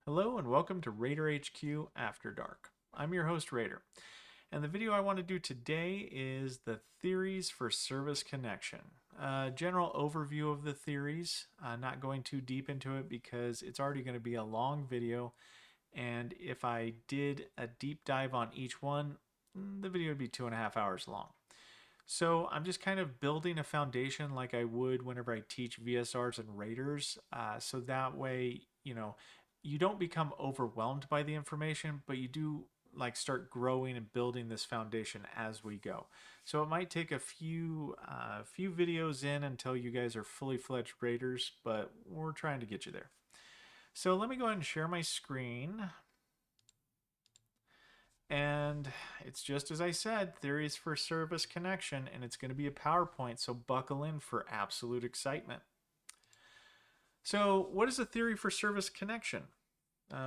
Hello and welcome to Raider HQ After Dark. I'm your host Raider, and the video I want to do today is the theories for service connection. General overview of the theories, not going too deep into it because it's already going to be a long video, and if I did a deep dive on each one, the video would be 2.5 hours long. So I'm just kind of building a foundation like I would whenever I teach VSRs and Raiders. So that way, you don't become overwhelmed by the information, but you do like start growing and building this foundation as we go. So it might take a few videos in until you guys are fully fledged Raiders, but we're trying to get you there. So let me go ahead and share my screen. And it's just as I said, theories for service connection, and it's going to be a PowerPoint, so buckle in for absolute excitement. So, what is a theory for service connection?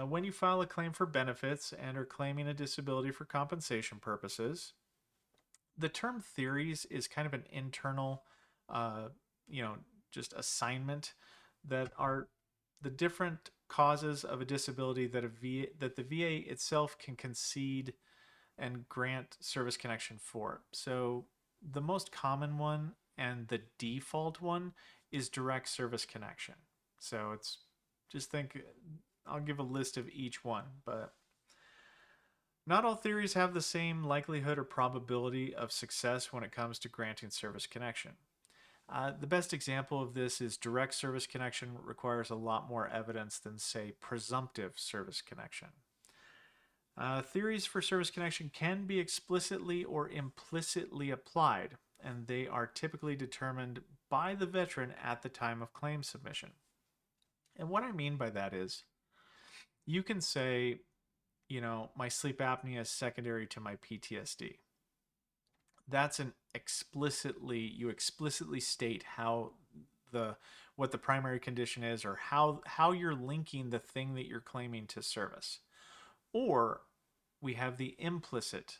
When you file a claim for benefits and are claiming a disability for compensation purposes, the term theories is kind of an internal, uh, you know, just assignment that are the different causes of a disability that that the VA itself can concede and grant service connection for. So the most common one and the default one is direct service connection. So it's just think I'll give a list of each one, but not all theories have the same likelihood or probability of success when it comes to granting service connection. The best example of this is direct service connection requires a lot more evidence than, say, presumptive service connection. Theories for service connection can be explicitly or implicitly applied, and they are typically determined by the veteran at the time of claim submission. And what I mean by that is you can say, my sleep apnea is secondary to my PTSD. That's you explicitly state the what the primary condition is or how you're linking the thing that you're claiming to service. Or we have the implicit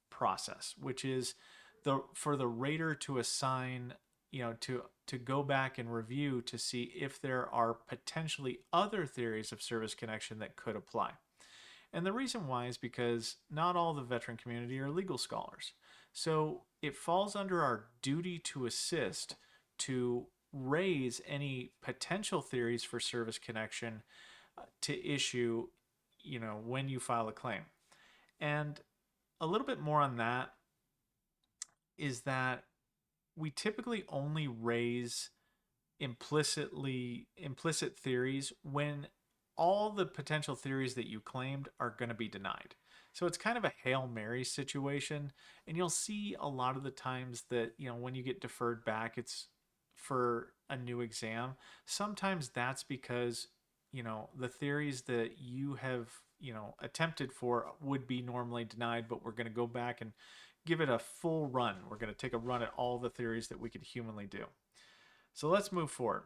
process, which is for the rater to assign, to go back and review to see if there are potentially other theories of service connection that could apply. And the reason why is because not all the veteran community are legal scholars. So it falls under our duty to assist to raise any potential theories for service connection to issue, when you file a claim. And a little bit more on that is that we typically only raise implicit theories when all the potential theories that you claimed are going to be denied. So it's kind of a Hail Mary situation. And you'll see a lot of the times that, when you get deferred back, it's for a new exam. Sometimes that's because, the theories that you have, attempted for would be normally denied, but we're going to go back and give it a full run. We're going to take a run at all the theories that we could humanly do. So let's move forward.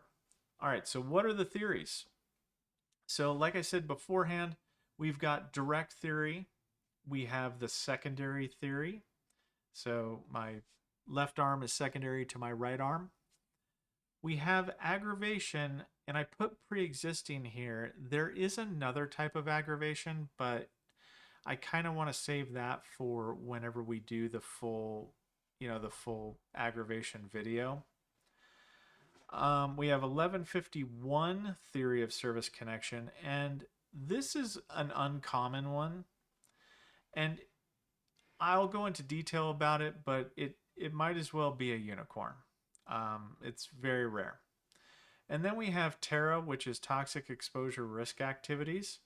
All right, so what are the theories? So, like I said beforehand, we've got direct theory, we have the secondary theory. So, my left arm is secondary to my right arm. We have aggravation, and I put pre existing here. There is another type of aggravation, but I kind of want to save that for whenever we do the full aggravation video. We have 1151 theory of service connection, and this is an uncommon one. And I'll go into detail about it, but it might as well be a unicorn. It's very rare. And then we have TERA, which is toxic exposure risk activities.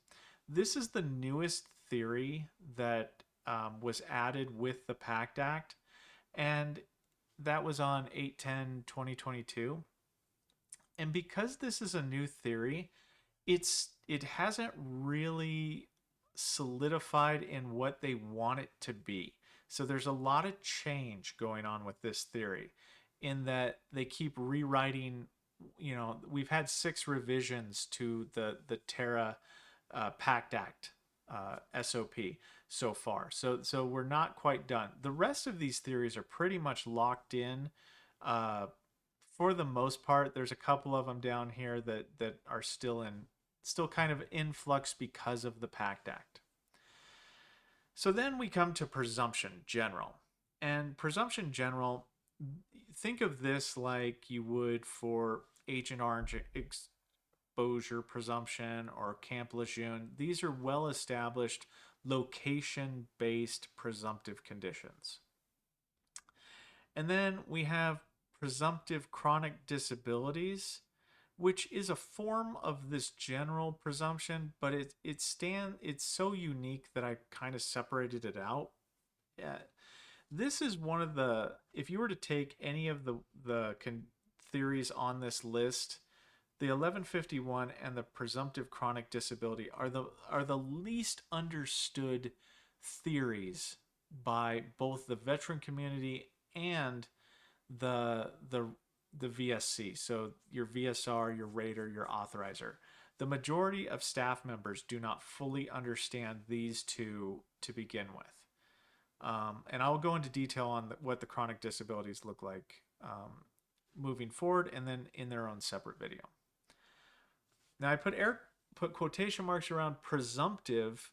This is the newest theory that was added with the PACT Act, and that was on 8/10/2022. And because this is a new theory, it hasn't really solidified in what they want it to be. So there's a lot of change going on with this theory in that they keep rewriting. We've had 6 revisions to the TERA PACT Act SOP so far. So we're not quite done. The rest of these theories are pretty much locked in. For the most part. There's a couple of them down here that are still still kind of in flux because of the PACT Act. So then we come to presumption general. And presumption general, think of this like you would for Agent Orange exposure presumption or Camp Lejeune. These are well established location based presumptive conditions. And then we have presumptive chronic disabilities, which is a form of this general presumption, but it's so unique that I kind of separated it out. Yeah. This is one of the, if you were to take any of the theories on this list, the 1151 and the presumptive chronic disability are the least understood theories by both the veteran community and the V.S.C. So your VSR, your rater, your authorizer. The majority of staff members do not fully understand these two to begin with. And I'll go into detail on what the chronic disabilities look like moving forward and then in their own separate video. Now I put quotation marks around presumptive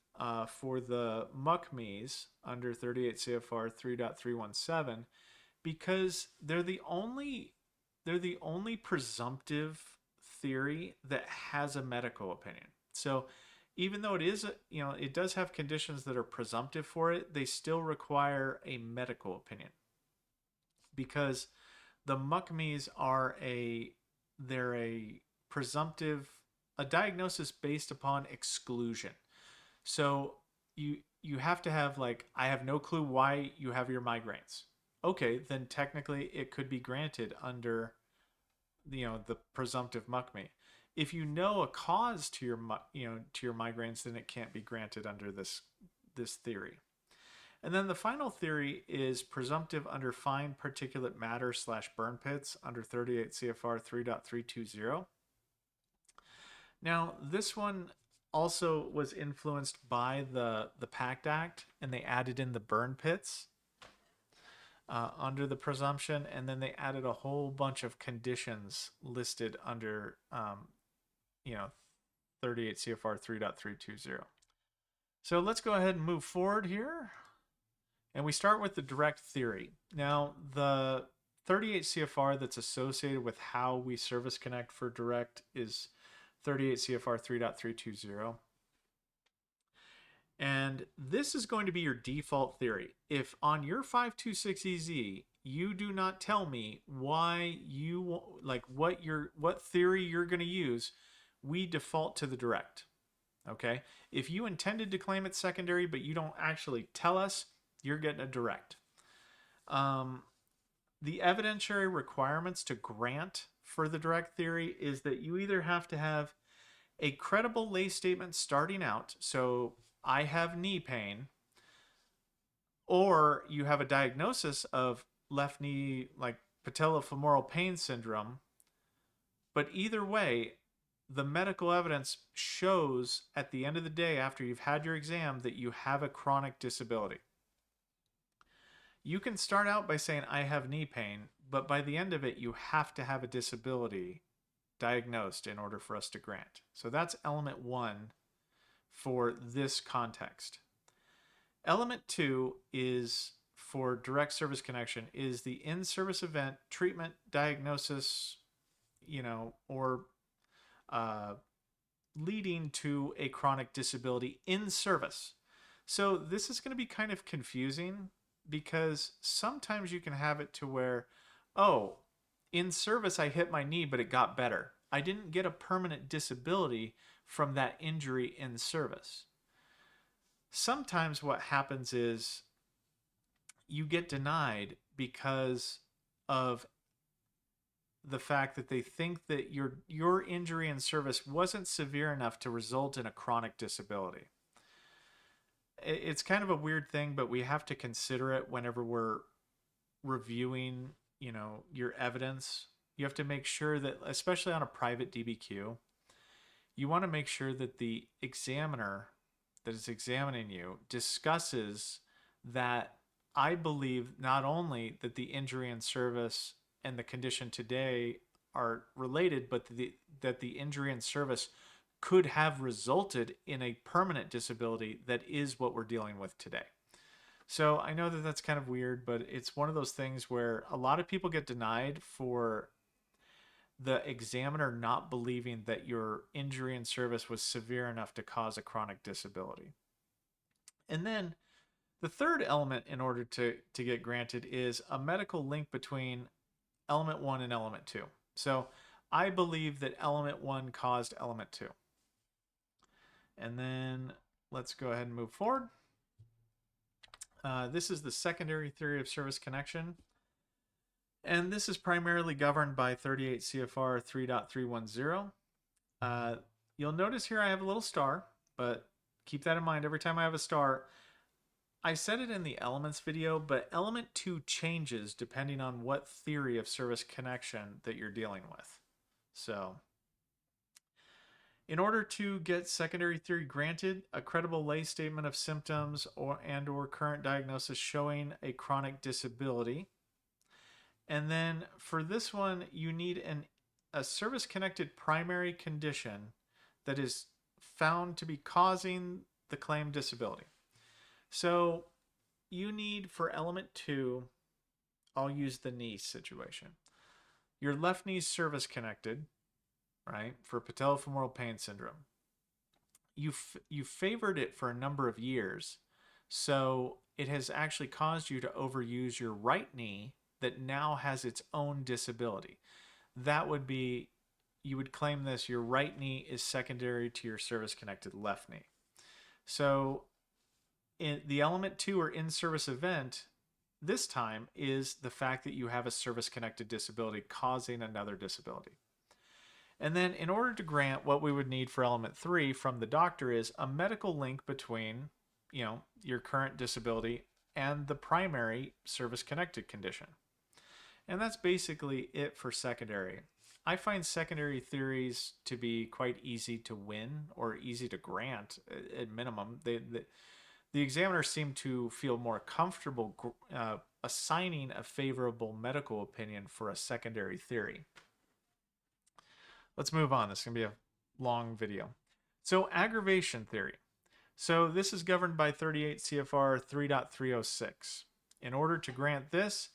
for the MUCMEs under 38 CFR 3.317 because they're the only presumptive theory that has a medical opinion. So even though it is, it does have conditions that are presumptive for it, they still require a medical opinion because the MUCMEs they're a presumptive, a diagnosis based upon exclusion. So you have to have like, I have no clue why you have your migraines. Okay, then technically it could be granted under the presumptive MUCME. If you know a cause to your to your migraines, then it can't be granted under this theory. And then the final theory is presumptive under fine particulate matter / burn pits under 38 CFR 3.320. Now this one also was influenced by the PACT Act, and they added in the burn pits under the presumption, and then they added a whole bunch of conditions listed under 38 CFR 3.320. So let's go ahead and move forward here. And we start with the direct theory. Now, the 38 CFR that's associated with how we service connect for direct is 38 CFR 3.320. And this is going to be your default theory. If on your 526EZ, you do not tell me why you like what theory you're going to use, we default to the direct. Okay? If you intended to claim it secondary but you don't actually tell us, you're getting a direct. The evidentiary requirements to grant for the direct theory is that you either have to have a credible lay statement starting out, so I have knee pain, or you have a diagnosis of left knee, like patellofemoral pain syndrome. But either way, the medical evidence shows at the end of the day, after you've had your exam, that you have a chronic disability. You can start out by saying, I have knee pain, but by the end of it, you have to have a disability diagnosed in order for us to grant. So that's element 1 for this context. Element 2 is for direct service connection is the in-service event, treatment, diagnosis, or leading to a chronic disability in service. So this is going to be kind of confusing because sometimes you can have it to where, oh, in service I hit my knee, but it got better. I didn't get a permanent disability from that injury in service. Sometimes what happens is you get denied because of the fact that they think that your injury in service wasn't severe enough to result in a chronic disability. It's kind of a weird thing, but we have to consider it whenever we're reviewing, your evidence. You have to make sure that, especially on a private DBQ, you want to make sure that the examiner that is examining you discusses that I believe not only that the injury in service and the condition today are related, but that the injury in service could have resulted in a permanent disability that is what we're dealing with today. So I know that that's kind of weird, but it's one of those things where a lot of people get denied for the examiner not believing that your injury in service was severe enough to cause a chronic disability. And then the third element in order to get granted is a medical link between element 1 and element 2. So I believe that element 1 caused element 2. And then let's go ahead and move forward. This is the secondary theory of service connection. And this is primarily governed by 38 CFR 3.310. You'll notice here I have a little star, but keep that in mind every time I have a star. I said it in the elements video, but element 2 changes depending on what theory of service connection that you're dealing with. So in order to get secondary theory granted, a credible lay statement of symptoms or current diagnosis showing a chronic disability. And then for this one, you need a service-connected primary condition that is found to be causing the claimed disability. So you need, for element 2, I'll use the knee situation. Your left knee's service-connected, right, for patellofemoral pain syndrome. You favored it for a number of years, so it has actually caused you to overuse your right knee that now has its own disability. That would be, you would claim this, your right knee is secondary to your service-connected left knee. So in the element 2 or in-service event this time is the fact that you have a service-connected disability causing another disability. And then in order to grant, what we would need for element 3 from the doctor is a medical link between, your current disability and the primary service-connected condition. And that's basically it for secondary. I find secondary theories to be quite easy to win or easy to grant at minimum. The examiners seem to feel more comfortable assigning a favorable medical opinion for a secondary theory. Let's move on. This is going to be a long video. So aggravation theory. So this is governed by 38 CFR 3.306. In order to grant this,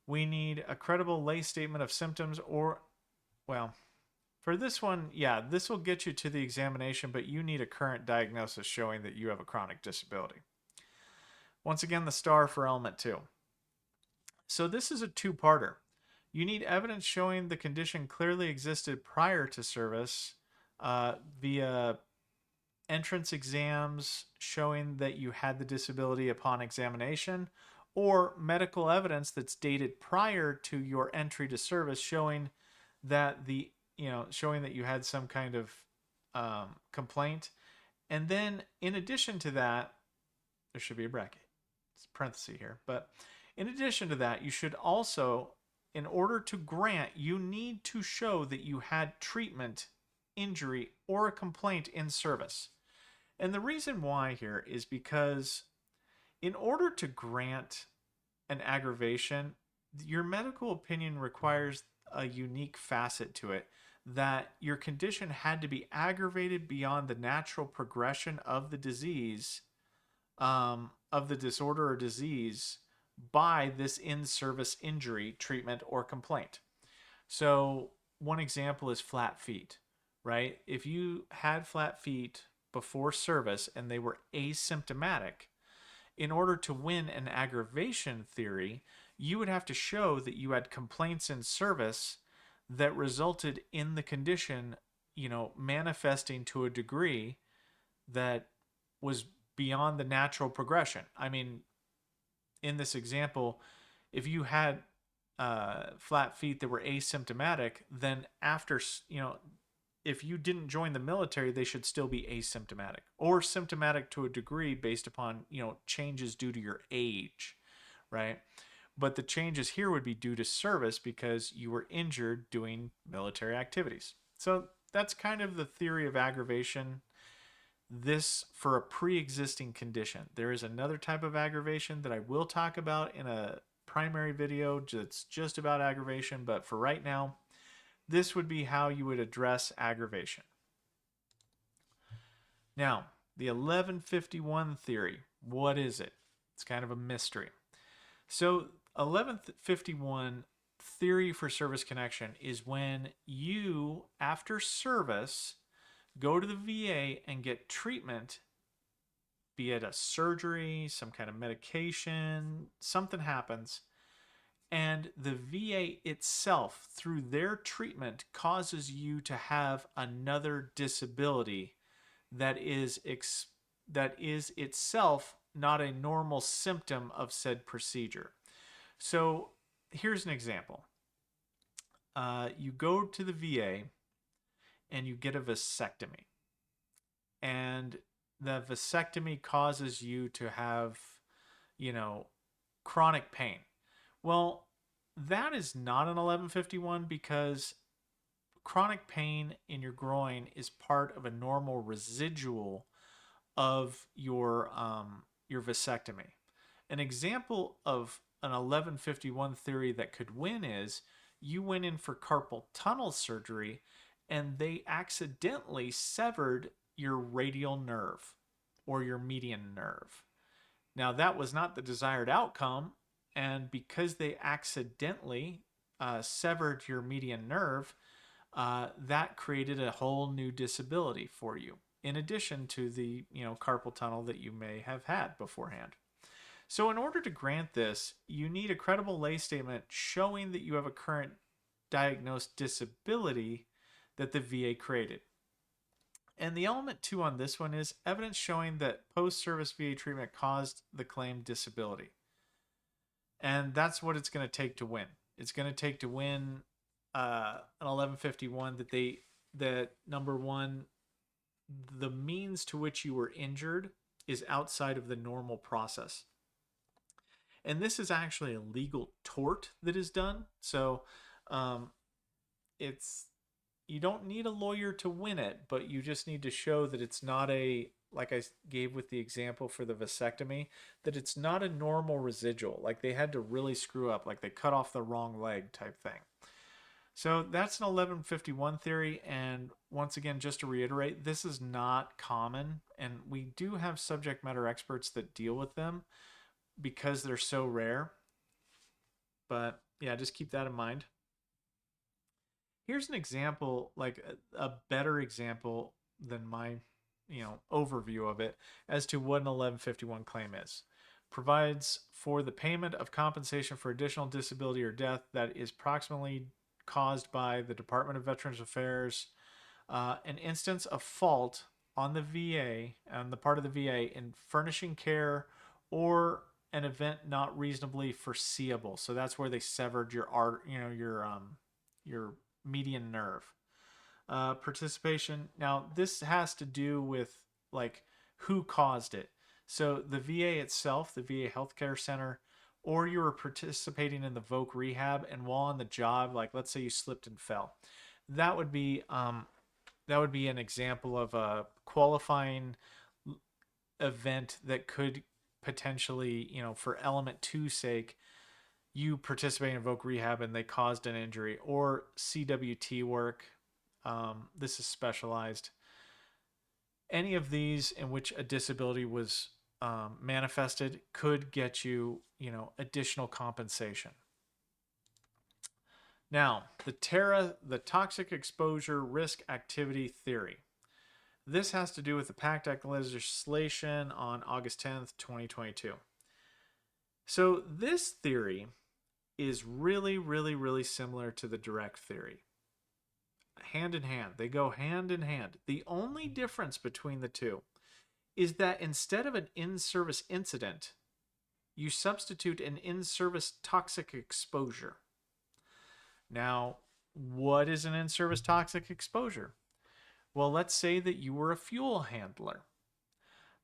we need a credible lay statement of symptoms for this one, this will get you to the examination, but you need a current diagnosis showing that you have a chronic disability. Once again, the star for element 2. So this is a two-parter. You need evidence showing the condition clearly existed prior to service via entrance exams showing that you had the disability upon examination, or medical evidence that's dated prior to your entry to service showing that you had some kind of complaint. And then in addition to that, there should be a bracket. It's a parenthesis here. But in addition to that, you should also, in order to grant, you need to show that you had treatment, injury, or a complaint in service. And the reason why here is because in order to grant an aggravation, your medical opinion requires a unique facet to it, that your condition had to be aggravated beyond the natural progression of the disease, of the disorder or disease, by this in-service injury, treatment, or complaint. So one example is flat feet, right? If you had flat feet before service and they were asymptomatic, in order to win an aggravation theory, you would have to show that you had complaints in service that resulted in the condition, manifesting to a degree that was beyond the natural progression. I mean, in this example, if you had flat feet that were asymptomatic, then after, if you didn't join the military, they should still be asymptomatic or symptomatic to a degree based upon, changes due to your age, right? But the changes here would be due to service because you were injured doing military activities. So that's kind of the theory of aggravation. This for a pre-existing condition. There is another type of aggravation that I will talk about in a primary video that's just about aggravation, but for right now, this would be how you would address aggravation. Now, the 1151 theory, what is it? It's kind of a mystery. So, 1151 theory for service connection is when you, after service, go to the VA and get treatment, be it a surgery, some kind of medication, something happens, and the VA itself, through their treatment, causes you to have another disability that is that is itself not a normal symptom of said procedure. So here's an example. You go to the VA and you get a vasectomy, and the vasectomy causes you to have, you know, chronic pain. Well, that is not an 1151 because chronic pain in your groin is part of a normal residual of your vasectomy. An example of an 1151 theory that could win is you went in for carpal tunnel surgery and they accidentally severed your radial nerve or your median nerve. Now, that was not the desired outcome, and because they accidentally severed your median nerve, that created a whole new disability for you, in addition to the carpal tunnel that you may have had beforehand. So, in order to grant this, you need a credible lay statement showing that you have a current diagnosed disability that the VA created. And the element 2 on this one is evidence showing that post-service VA treatment caused the claimed disability. And that's what it's going to take to win. It's going to take to win an 1151 that number one, the means to which you were injured is outside of the normal process. And this is actually a legal tort that is done. So it's you don't need a lawyer to win it, but you just need to show that it's not a, like I gave with the example for the vasectomy, that it's not a normal residual. Like they had to really screw up, like they cut off the wrong leg type thing. So that's an 1151 theory. And once again, just to reiterate, this is not common. And we do have subject matter experts that deal with them because they're so rare. But yeah, just keep that in mind. Here's an example, like a better example than my, overview of it as to what an 1151 claim is. Provides for the payment of compensation for additional disability or death that is proximately caused by the Department of Veterans Affairs, an instance of fault on the VA, on the part of the VA, in furnishing care, or an event not reasonably foreseeable. So that's where they severed your your median nerve. Participation. Now, this has to do with like who caused it. So the VA itself, the VA Healthcare Center, or you were participating in the voc rehab, and while on the job, like let's say you slipped and fell, that would be an example of a qualifying event that could potentially, for element 2 sake, you participate in voc rehab and they caused an injury, or CWT work. This is specialized. Any of these in which a disability was manifested could get you, additional compensation. Now, the toxic exposure risk activity theory. This has to do with the PACT Act legislation on August 10th, 2022. So this theory is really, really, really similar to the direct theory. Hand in hand. They go hand in hand. The only difference between the two is that instead of an in-service incident, you substitute an in-service toxic exposure. Now, what is an in-service toxic exposure? Well, let's say that you were a fuel handler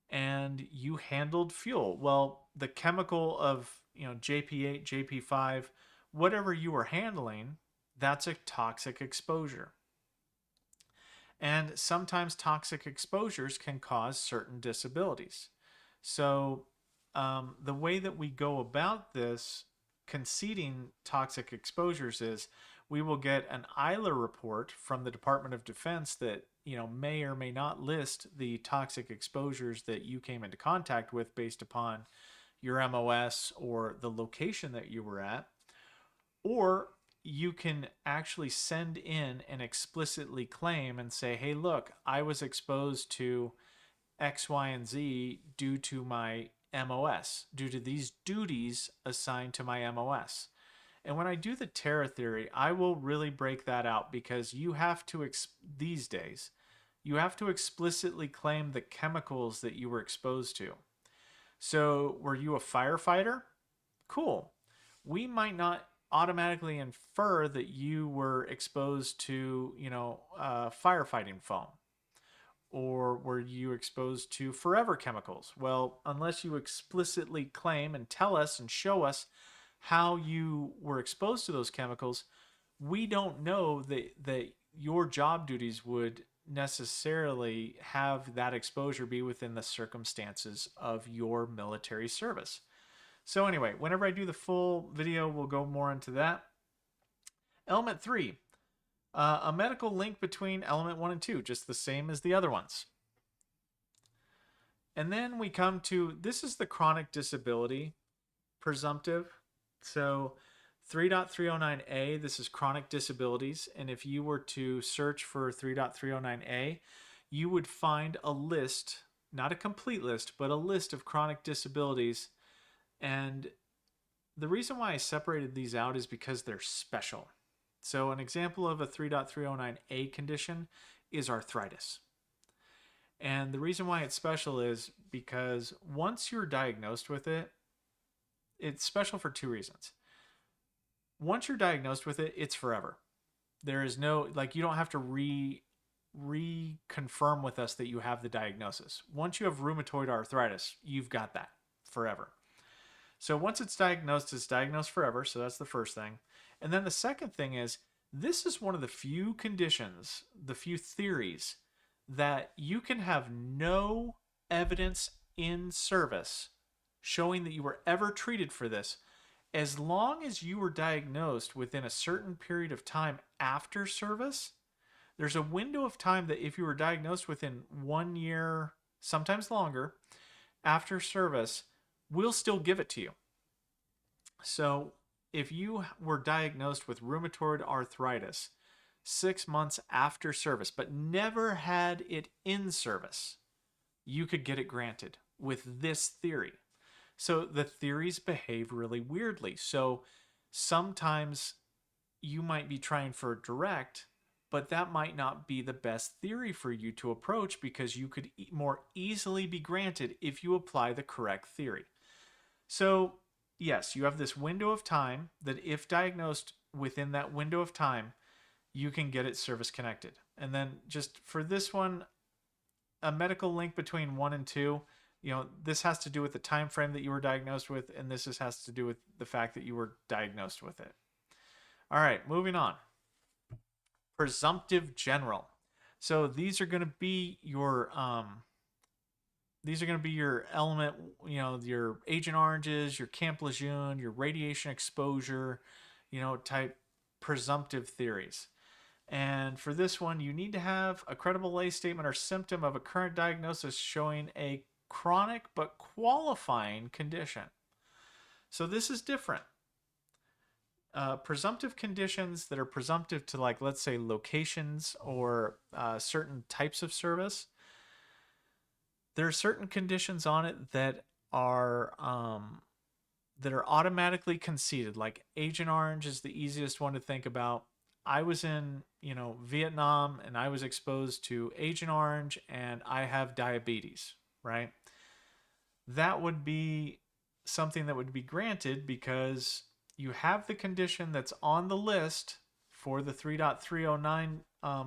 and you handled fuel. Well, the chemical of, JP8, JP5, whatever you were handling, that's a toxic exposure. And sometimes toxic exposures can cause certain disabilities. So the way that we go about this, conceding toxic exposures, is we will get an EILA report from the Department of Defense that may or may not list the toxic exposures that you came into contact with based upon your MOS or the location that you were at. Or you can actually send in and explicitly claim and say, hey, look, I was exposed to X, Y, and Z due to my MOS, due to these duties assigned to my MOS. And when I do the Terra theory, I will really break that out, because you have to, these days, you have to explicitly claim the chemicals that you were exposed to. So, were you a firefighter? Cool. We might not automatically infer that you were exposed to, firefighting foam. Or were you exposed to forever chemicals? Well, unless you explicitly claim and tell us and show us how you were exposed to those chemicals, we don't know that your job duties would necessarily have that exposure be within the circumstances of your military service. So anyway, whenever I do the full video, we'll go more into that. Element 3, a medical link between element 1 and 2, just the same as the other ones. And then we come to, this is the chronic disability presumptive. So 3.309A, this is chronic disabilities. And if you were to search for 3.309A, you would find a list, not a complete list, but a list of chronic disabilities. And the reason why I separated these out is because they're special. So an example of a 3.309A condition is arthritis. And the reason why it's special is because once you're diagnosed with it, it's special for two reasons. Once you're diagnosed with it, it's forever. There is no, you don't have to reconfirm with us that you have the diagnosis. Once you have rheumatoid arthritis, you've got that forever. So once it's diagnosed forever. So that's the first thing. And then the second thing is, this is one of the few conditions, the few theories that you can have no evidence in service showing that you were ever treated for this, as long as you were diagnosed within a certain period of time after service. There's a window of time that if you were diagnosed within 1 year, sometimes longer, after service, we'll still give it to you. So if you were diagnosed with rheumatoid arthritis 6 months after service, but never had it in service, you could get it granted with this theory. So the theories behave really weirdly. So sometimes you might be trying for direct, but that might not be the best theory for you to approach, because you could more easily be granted if you apply the correct theory. So yes, you have this window of time that if diagnosed within that window of time, you can get it service connected. And then just for this one, a medical link between 1 and 2, this has to do with the time frame that you were diagnosed with, and this has to do with the fact that you were diagnosed with it. All right, moving on. Presumptive general. So these are going to be your element, your Agent Oranges, your Camp Lejeune, your radiation exposure, type presumptive theories. And for this one, you need to have a credible lay statement or symptom of a current diagnosis showing a chronic but qualifying condition. So this is different. Presumptive conditions that are presumptive to, let's say, locations or certain types of service, there are certain conditions on it that are automatically conceded. Like Agent Orange is the easiest one to think about. I was in, Vietnam, and I was exposed to Agent Orange, and I have diabetes, right? That would be something that would be granted because you have the condition that's on the list for the 3.309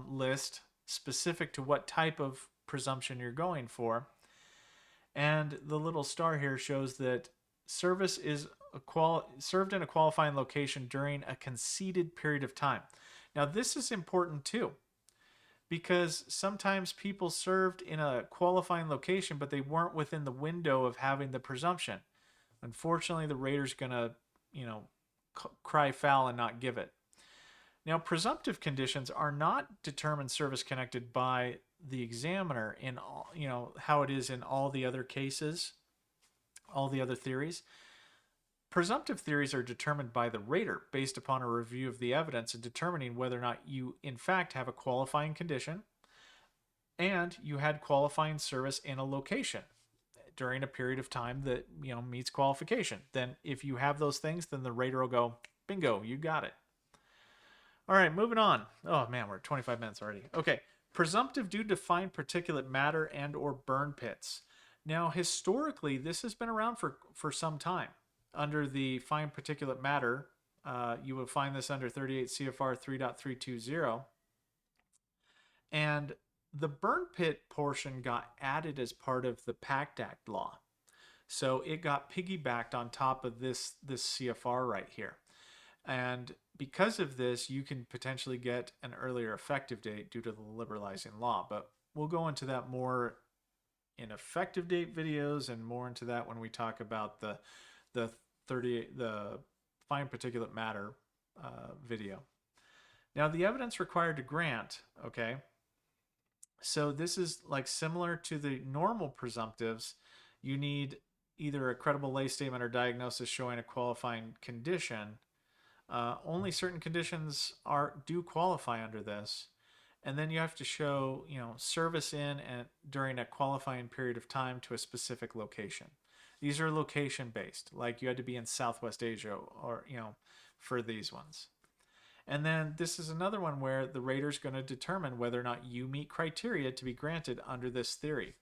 list, specific to what type of presumption you're going for. And the little star here shows that service is served in a qualifying location during a conceded period of time. Now, this is important too, because sometimes people served in a qualifying location, but they weren't within the window of having the presumption. Unfortunately, the rater's going to, cry foul and not give it. Now, presumptive conditions are not determined service connected by the examiner in all, how it is in all the other cases, all the other theories. Presumptive theories are determined by the rater based upon a review of the evidence and determining whether or not you, in fact, have a qualifying condition and you had qualifying service in a location during a period of time that meets qualification. Then, if you have those things, then the rater will go, bingo, you got it. All right, moving on. Oh man, we're at 25 minutes already. Okay, presumptive due to fine particulate matter and or burn pits. Now, historically, this has been around for some time. Under the fine particulate matter, you will find this under 38 CFR 3.320. And the burn pit portion got added as part of the PACT Act law. So it got piggybacked on top of this CFR right here. And because of this, you can potentially get an earlier effective date due to the liberalizing law. But we'll go into that more in effective date videos and more into that when we talk about the 38 the fine particulate matter video. Now, the evidence required to grant, okay, so this is like similar to the normal presumptives. You need either a credible lay statement or diagnosis showing a qualifying condition. Only certain conditions do qualify under this, and then you have to show service in and during a qualifying period of time to a specific location. These are location based, like you had to be in Southwest Asia or for these ones. And then this is another one where the rater is going to determine whether or not you meet criteria to be granted under this theory.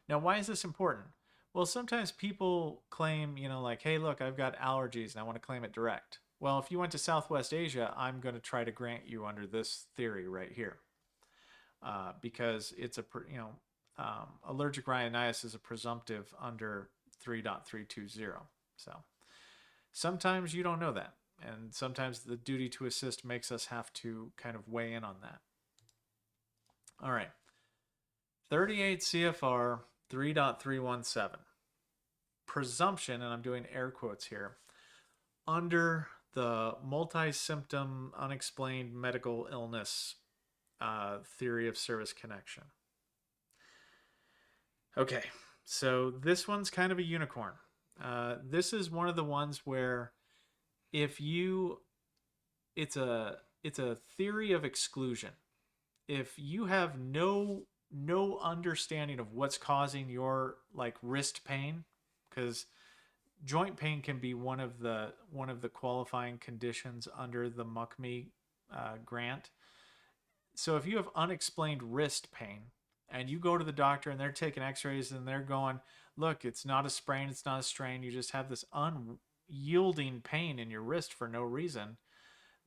Now, why is this important? Well, sometimes people claim, like, hey, look, I've got allergies and I want to claim it direct. Well, if you went to Southwest Asia, I'm going to try to grant you under this theory right here. Because it's allergic rhinitis is a presumptive under 3.320. So sometimes you don't know that. And sometimes the duty to assist makes us have to kind of weigh in on that. All right. 38 CFR 3.317. Presumption, and I'm doing air quotes here, under the multi-symptom unexplained medical illness theory of service connection. Okay, so this one's kind of a unicorn. This is one of the ones where it's a theory of exclusion. If you have no understanding of what's causing your wrist pain, because joint pain can be one of the qualifying conditions under the MUCMI grant. So if you have unexplained wrist pain and you go to the doctor and they're taking x-rays and they're going, look, it's not a sprain, it's not a strain, you just have this unyielding pain in your wrist for no reason,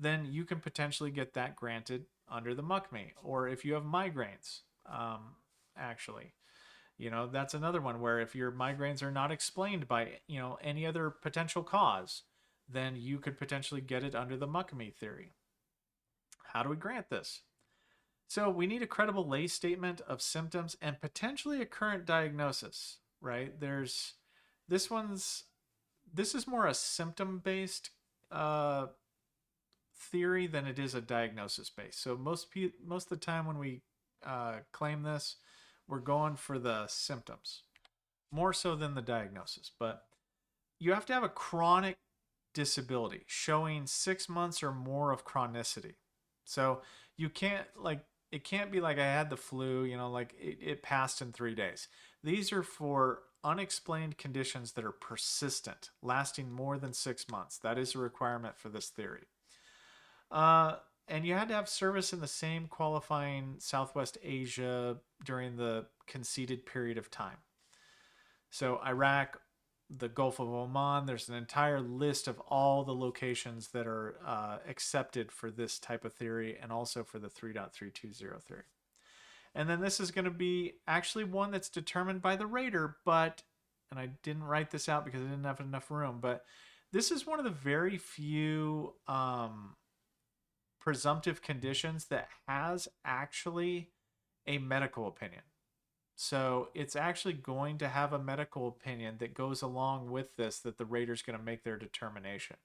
then you can potentially get that granted under the MUCMI. Or if you have migraines, actually, that's another one where if your migraines are not explained by any other potential cause, then you could potentially get it under the MUCMI theory. How do we grant this? So we need a credible lay statement of symptoms and potentially a current diagnosis, right? This is more a symptom-based theory than it is a diagnosis-based. So most of the time when we claim this, we're going for the symptoms, more so than the diagnosis. But you have to have a chronic disability showing 6 months or more of chronicity. So you can't it can't be like I had the flu, it passed in 3 days. These are for unexplained conditions that are persistent, lasting more than 6 months. That is a requirement for this theory. And you had to have service in the same qualifying Southwest Asia during the conceded period of time. So Iraq, the Gulf of Oman, there's an entire list of all the locations that are accepted for this type of theory and also for the 3.320 theory. And then this is going to be actually one that's determined by the rater, and I didn't write this out because I didn't have enough room, but this is one of the very few presumptive conditions that has actually a medical opinion. So it's actually going to have a medical opinion that goes along with this, that the rater's going to make their determination.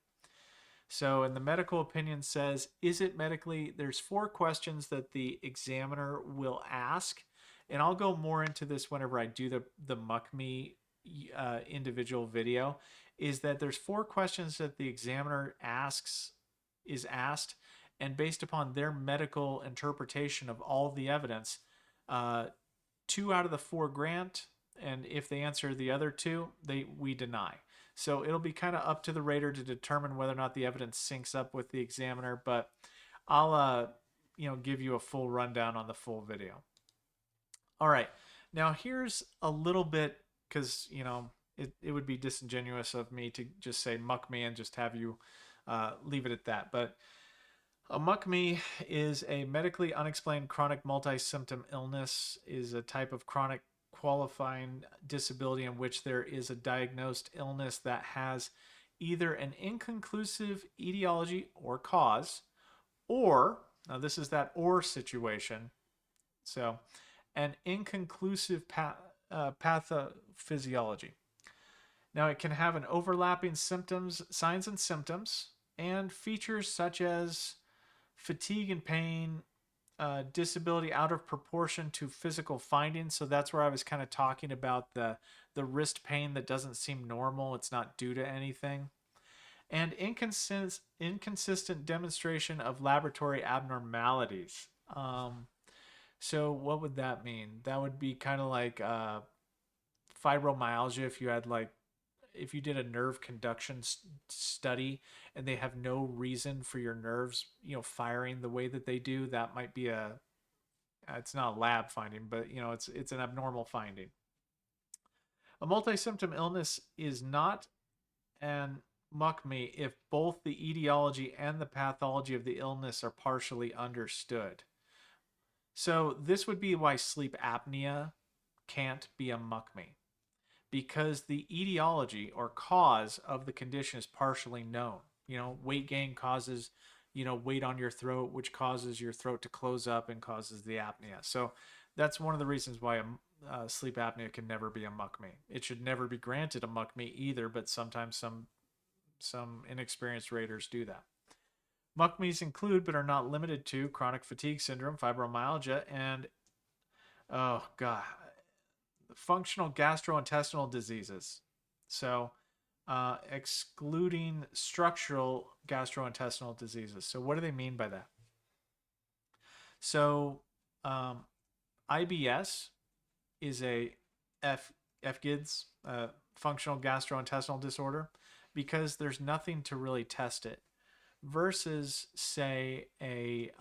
So, in the medical opinion says, is it medically? There's 4 questions that the examiner will ask, and I'll go more into this whenever I do the MUCMI individual video. Is that there's 4 questions that the examiner is asked, and based upon their medical interpretation of all the evidence, uh, 2 out of the 4 grant, and if they answer the other 2, we deny. So it'll be kind of up to the rater to determine whether or not the evidence syncs up with the examiner. But I'll give you a full rundown on the full video. All right, now here's a little bit, because it would be disingenuous of me to just say muckme and just have you leave it at that. But a muckme is a medically unexplained chronic multi-symptom illness, is a type of chronic qualifying disability in which there is a diagnosed illness that has either an inconclusive etiology or cause, or, now this is that or situation, so an inconclusive pathophysiology. Now it can have an overlapping signs and symptoms, and features such as fatigue and pain, disability out of proportion to physical findings. So that's where I was kind of talking about the wrist pain that doesn't seem normal. It's not due to anything. And inconsistent demonstration of laboratory abnormalities. So what would that mean? That would be kind of like fibromyalgia. If you did a nerve conduction study and they have no reason for your nerves, firing the way that they do, that might be it's not a lab finding, but it's an abnormal finding. A multi-symptom illness is not an muckme if both the etiology and the pathology of the illness are partially understood. So this would be why sleep apnea can't be a muckme, because the etiology or cause of the condition is partially known. Weight gain causes, weight on your throat, which causes your throat to close up and causes the apnea. So that's one of the reasons why sleep apnea can never be a muckme. It should never be granted a muckme either, but sometimes some inexperienced raters do that. Muckmes include, but are not limited to, chronic fatigue syndrome, fibromyalgia, and, oh god, functional gastrointestinal diseases. So, excluding structural gastrointestinal diseases. So, what do they mean by that? So, IBS is a FGIDS, functional gastrointestinal disorder, because there's nothing to really test it, versus, say, a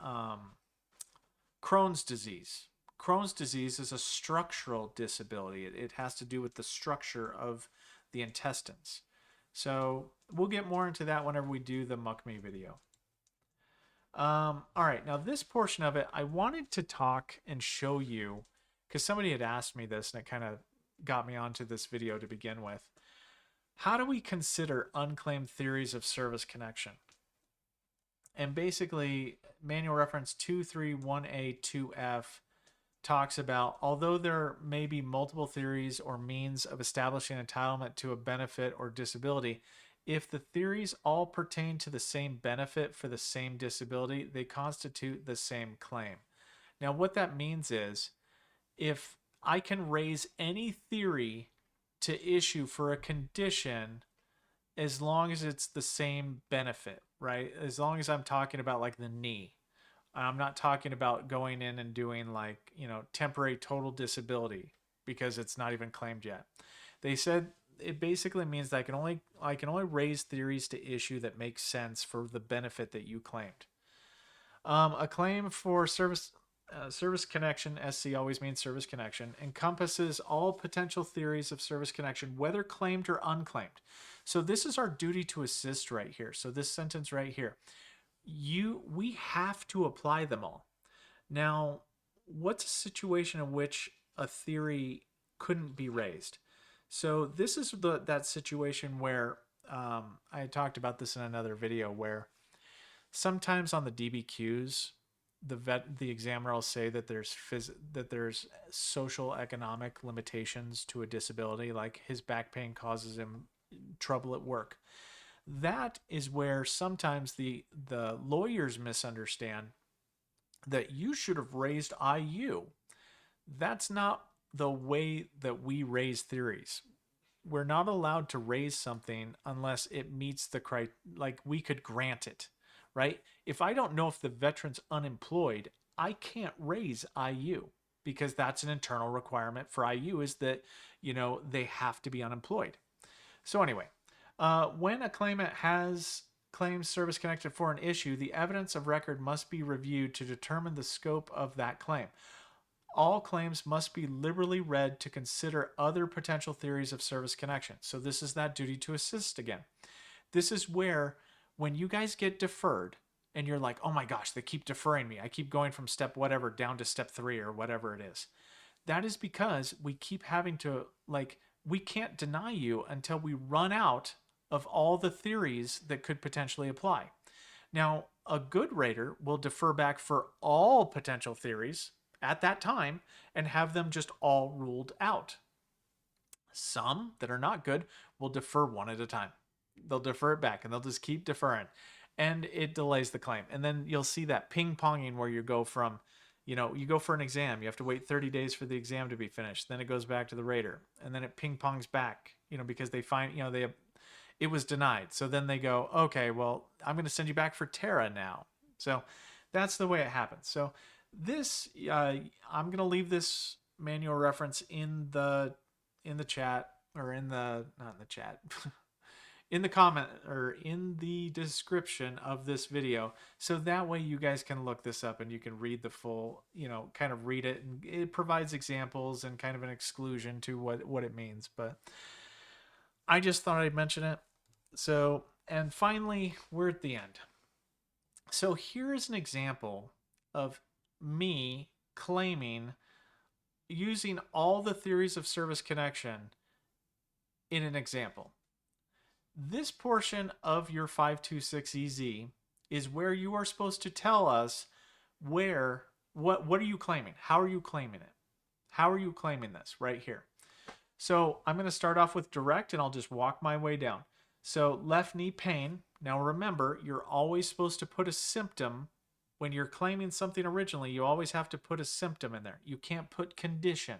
Crohn's disease. Crohn's disease is a structural disability. It has to do with the structure of the intestines. So we'll get more into that whenever we do the muckme video. All right, now this portion of it, I wanted to talk and show you, because somebody had asked me this and it kind of got me onto this video to begin with. How do we consider unclaimed theories of service connection? And basically, manual reference 231A2F talks about, although there may be multiple theories or means of establishing entitlement to a benefit or disability, if the theories all pertain to the same benefit for the same disability, they constitute the same claim. Now, what that means is, if I can raise any theory to issue for a condition, as long as it's the same benefit, right? As long as I'm talking about like the knee. I'm not talking about going in and doing temporary total disability, because it's not even claimed yet. They said it basically means that I can only raise theories to issue that make sense for the benefit that you claimed. A claim for service connection, SC always means service connection, encompasses all potential theories of service connection, whether claimed or unclaimed. So this is our duty to assist right here. So this sentence right here, we have to apply them all. Now, what's a situation in which a theory couldn't be raised? So this is that situation where I talked about this in another video, where sometimes on the DBQs, the examiner will say that there's social economic limitations to a disability, like his back pain causes him trouble at work. That is where sometimes the lawyers misunderstand that you should have raised IU. That's not the way that we raise theories. We're not allowed to raise something unless it meets the like we could grant it, right? If I don't know if the veteran's unemployed, I can't raise IU because that's an internal requirement for IU is that, they have to be unemployed. So anyway, when a claimant has claims service connected for an issue, the evidence of record must be reviewed to determine the scope of that claim. All claims must be liberally read to consider other potential theories of service connection. So this is that duty to assist again. This is where when you guys get deferred and you're like, oh my gosh, they keep deferring me. I keep going from step whatever down to step 3 or whatever it is. That is because we keep having to, we can't deny you until we run out of all the theories that could potentially apply. Now, a good rater will defer back for all potential theories at that time and have them just all ruled out. Some that are not good will defer one at a time. They'll defer it back and they'll just keep deferring. And it delays the claim. And then you'll see that ping ponging where you go from, you go for an exam, you have to wait 30 days for the exam to be finished. Then it goes back to the rater. And then it ping pongs back, because they find, it was denied. So then they go, okay, well, I'm going to send you back for Terra now. So that's the way it happens. So this, I'm going to leave this manual reference in the chat, or not in the chat, in the comment or in the description of this video. So that way you guys can look this up and you can read the full, kind of read it. And it provides examples and kind of an exclusion to what it means. But I just thought I'd mention it. So, and finally, we're at the end. So here is an example of me claiming using all the theories of service connection in an example. This portion of your 526EZ is where you are supposed to tell us what are you claiming? How are you claiming it? How are you claiming this right here? So I'm going to start off with direct and I'll just walk my way down. So left knee pain. Now remember, you're always supposed to put a symptom. When you're claiming something originally, you always have to put a symptom in there. You can't put condition.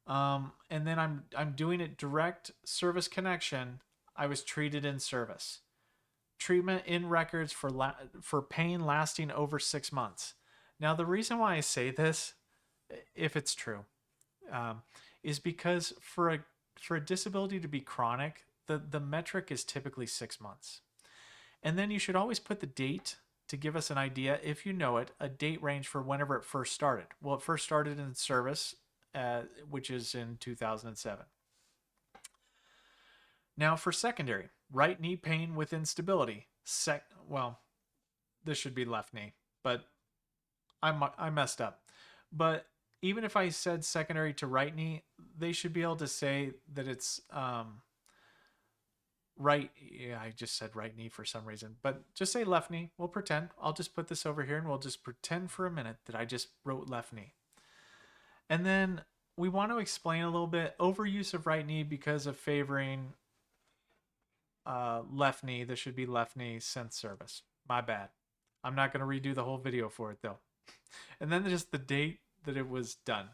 And then I'm doing it direct service connection. I was treated in service. Treatment in records for pain lasting over 6 months. Now the reason why I say this, if it's true, is because for a disability to be chronic, the metric is typically 6 months. And then you should always put the date to give us an idea, if you know it, a date range for whenever it first started. Well, it first started in service, which is in 2007. Now for secondary, right knee pain with instability. Well, this should be left knee, but I messed up. But even if I said secondary to right knee, they should be able to say that it's right. Yeah, I just said right knee for some reason, but just say left knee. We'll pretend. I'll just put this over here and we'll just pretend for a minute that I just wrote left knee. And then we want to explain a little bit overuse of right knee because of favoring left knee. This should be left knee since service. My bad. I'm not going to redo the whole video for it though. And then just the date that it was done.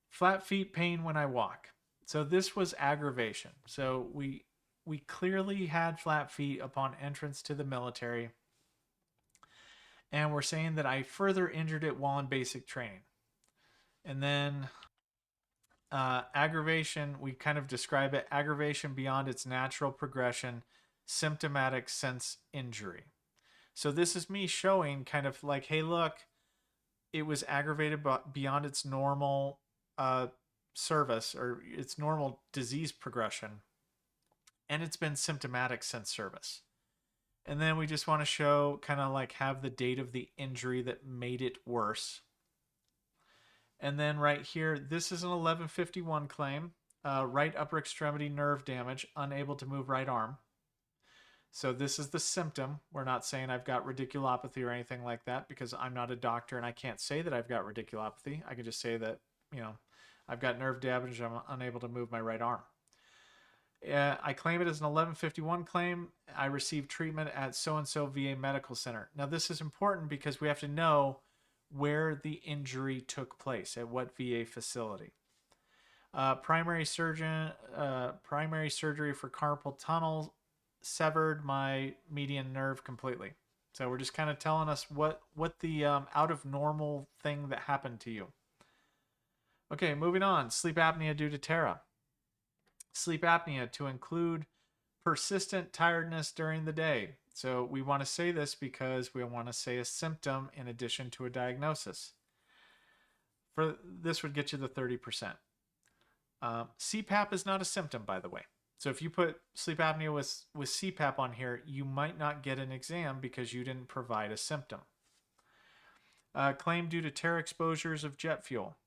Flat feet pain when I walk. So this was aggravation. So we clearly had flat feet upon entrance to the military. And we're saying that I further injured it while in basic training. And then aggravation, we kind of describe it, aggravation beyond its natural progression, symptomatic since injury. So this is me showing kind of like, hey, look, it was aggravated beyond its normal service or its normal disease progression. And it's been symptomatic since service. And then we just want to show, kind of like have the date of the injury that made it worse. And then right here, this is an 1151 claim, right upper extremity nerve damage, unable to move right arm. So this is the symptom. We're not saying I've got radiculopathy or anything like that because I'm not a doctor and I can't say that I've got radiculopathy. I can just say that, I've got nerve damage. I'm unable to move my right arm. I claim it as an 1151 claim. I received treatment at so-and-so VA Medical Center. Now, this is important because we have to know where the injury took place, at what VA facility. Primary surgery for carpal tunnel, severed my median nerve completely. So we're just kind of telling us what the out of normal thing that happened to you. Okay, moving on. Sleep apnea due to TERA. Sleep apnea to include persistent tiredness during the day. So we want to say this because we want to say a symptom in addition to a diagnosis. For this would get you the 30%. CPAP is not a symptom, by the way. So if you put sleep apnea with CPAP on here, you might not get an exam because you didn't provide a symptom. Claim due to tear exposures of jet fuel.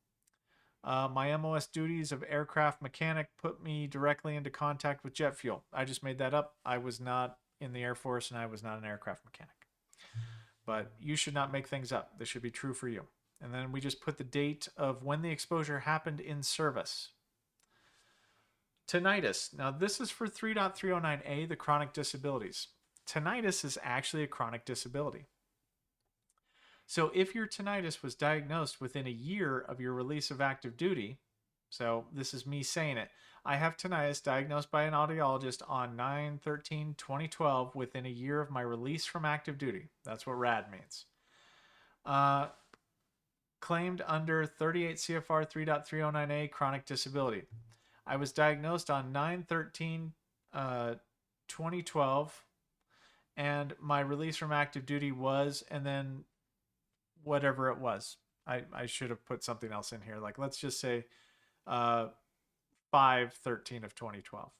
My MOS duties of aircraft mechanic put me directly into contact with jet fuel. I just made that up. I was not in the Air Force and I was not an aircraft mechanic. But you should not make things up. This should be true for you. And then we just put the date of when the exposure happened in service. Tinnitus. Now, this is for 3.309A, the chronic disabilities. Tinnitus is actually a chronic disability. So if your tinnitus was diagnosed within a year of your release of active duty, so this is me saying it, I have tinnitus diagnosed by an audiologist on 9/13/2012 within a year of my release from active duty. That's what RAD means. Claimed under 38 CFR 3.309A chronic disability. I was diagnosed on 9/13/2012 and my release from active duty was, and then whatever it was. I should have put something else in here. Like, let's just say 5/13/2012.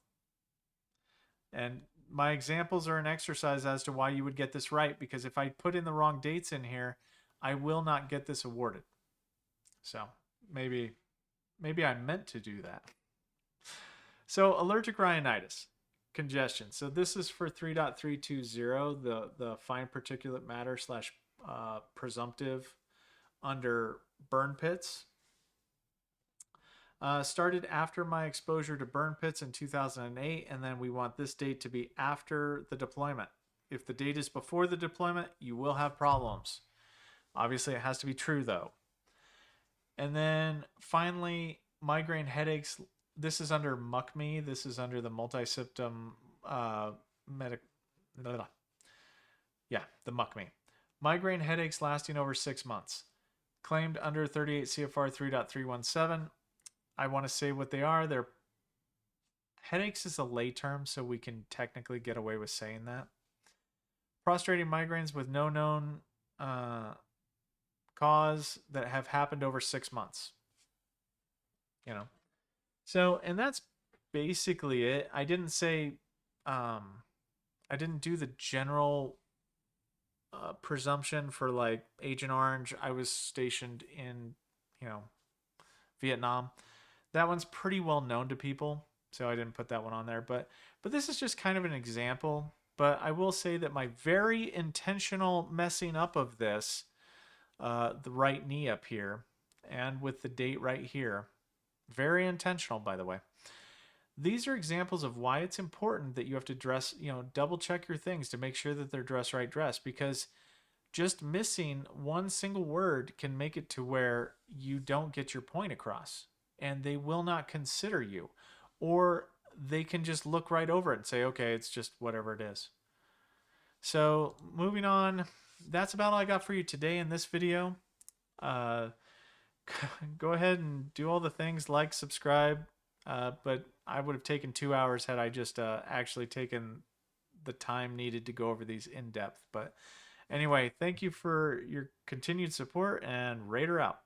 And my examples are an exercise as to why you would get this right, because if I put in the wrong dates in here, I will not get this awarded. So maybe I meant to do that. So allergic rhinitis, congestion. So this is for 3.320, the fine particulate matter / presumptive under burn pits. Started after my exposure to burn pits in 2008, and then we want this date to be after the deployment. If the date is before the deployment, you will have problems. Obviously, it has to be true, though. And then finally, migraine headaches. This is under MUCMI. This is under the multi-symptom the MUCMI. Migraine headaches lasting over 6 months. Claimed under 38 CFR 3.317. I want to say what they are. They're headaches is a lay term, so we can technically get away with saying that. Prostrating migraines with no known cause that have happened over 6 months. You know. So, and that's basically it. I didn't say, I didn't do the general presumption for like Agent Orange. I was stationed in, Vietnam. That one's pretty well known to people, so I didn't put that one on there. But this is just kind of an example. But I will say that my very intentional messing up of this, the right knee up here, and with the date right here, very intentional, by the way. These are examples of why it's important that you have to dress, double check your things to make sure that they're dress right dress, because just missing one single word can make it to where you don't get your point across and they will not consider you, or they can just look right over it and say, okay, it's just whatever it is. So moving on, that's about all I got for you today in this video. Go ahead and do all the things, like, subscribe, but I would have taken 2 hours had I just actually taken the time needed to go over these in depth. But anyway, thank you for your continued support, and Raider out.